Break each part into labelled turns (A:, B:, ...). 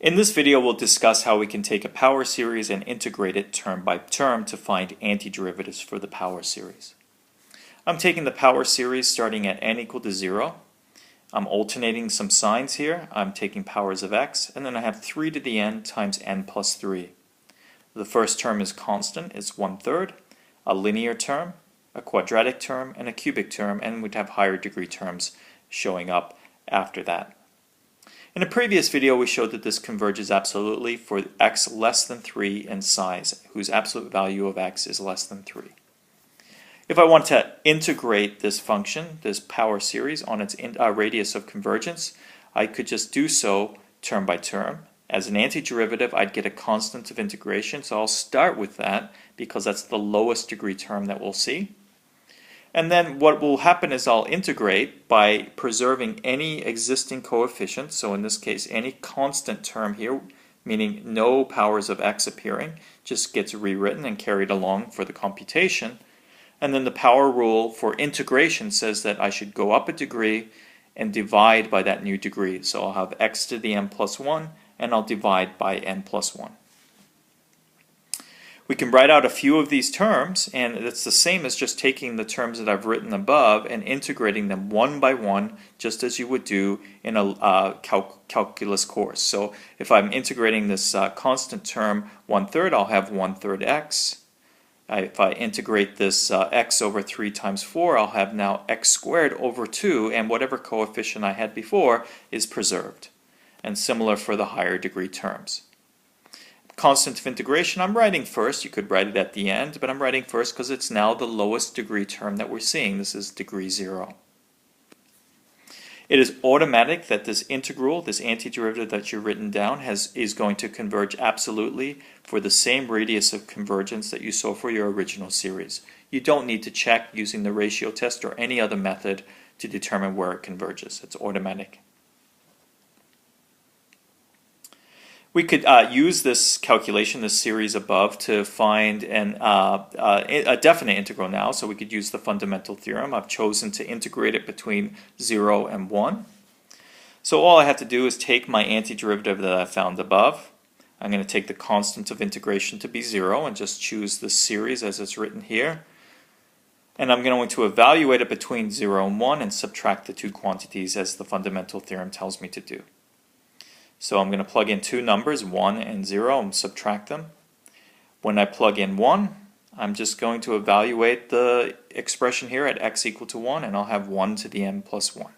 A: In this video, we'll discuss how we can take a power series and integrate it term by term to find antiderivatives for the power series. I'm taking the power series starting at n equal to 0. I'm alternating some signs here. I'm taking powers of x, and then I have 3 to the n times n plus 3. The first term is constant, it's 1/3, a linear term, a quadratic term, and a cubic term, and we'd have higher degree terms showing up after that. In a previous video, we showed that this converges absolutely for x less than 3 in size, whose absolute value of x is less than 3. If I want to integrate this function, this power series, on its radius of convergence, I could just do so term by term. As an antiderivative, I'd get a constant of integration, so I'll start with that because that's the lowest degree term that we'll see. And then what will happen is I'll integrate by preserving any existing coefficient, so in this case any constant term here, meaning no powers of x appearing, just gets rewritten and carried along for the computation. And then the power rule for integration says that I should go up a degree and divide by that new degree. So I'll have x to the n plus 1 and I'll divide by n plus 1. We can write out a few of these terms, and it's the same as just taking the terms that I've written above and integrating them one by one, just as you would do in a calculus course. So if I'm integrating this constant term 1/3, I'll have 1/3 x. If I integrate this x over 3 times 4, I'll have now x squared over 2, and whatever coefficient I had before is preserved. And similar for the higher degree terms. Constant of integration, I'm writing first. You could write it at the end, but I'm writing first because it's now the lowest degree term that we're seeing. This is degree 0. It is automatic that this integral, this antiderivative that you've written down, is going to converge absolutely for the same radius of convergence that you saw for your original series. You don't need to check using the ratio test or any other method to determine where it converges. It's automatic. We could use this calculation, this series above, to find a definite integral now. So we could use the fundamental theorem. I've chosen to integrate it between 0 and 1. So all I have to do is take my antiderivative that I found above. I'm going to take the constant of integration to be 0 and just choose the series as it's written here. And I'm going to evaluate it between 0 and 1 and subtract the two quantities as the fundamental theorem tells me to do. So I'm going to plug in two numbers, 1 and 0, and subtract them. When I plug in 1, I'm just going to evaluate the expression here at x equal to 1, and I'll have 1 to the n plus 1.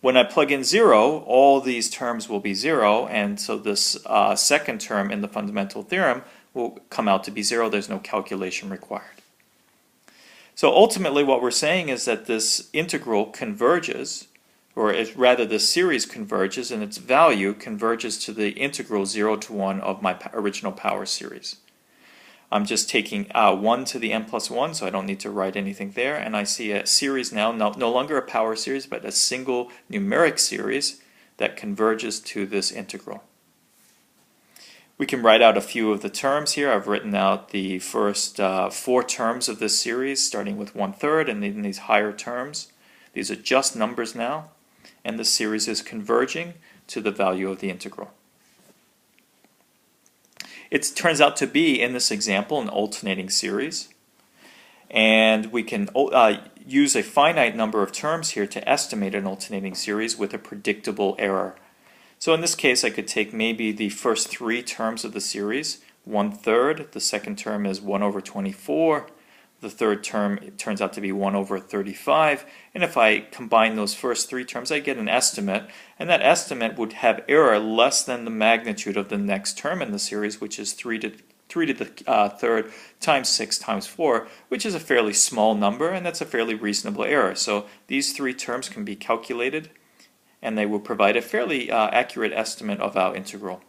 A: When I plug in 0, all these terms will be 0, and so this second term in the fundamental theorem will come out to be 0. There's no calculation required. So ultimately what we're saying is that this integral converges, or rather the series converges, and its value converges to the integral 0 to 1 of my original power series. I'm just taking 1 to the n plus 1, so I don't need to write anything there, and I see a series now, no longer a power series, but a single numeric series that converges to this integral. We can write out a few of the terms here. I've written out the first 4 terms of this series, starting with 1/3, and then these higher terms. These are just numbers now. And the series is converging to the value of the integral. It turns out to be, in this example, an alternating series. And we can use a finite number of terms here to estimate an alternating series with a predictable error. So in this case, I could take maybe the first 3 terms of the series, 1/3, the second term is 1 over 24, the third term, it turns out to be 1 over 35, and if I combine those first 3 terms, I get an estimate, and that estimate would have error less than the magnitude of the next term in the series, which is 3 to the third times 6 times 4, which is a fairly small number, and that's a fairly reasonable error. So these 3 terms can be calculated, and they will provide a fairly accurate estimate of our integral.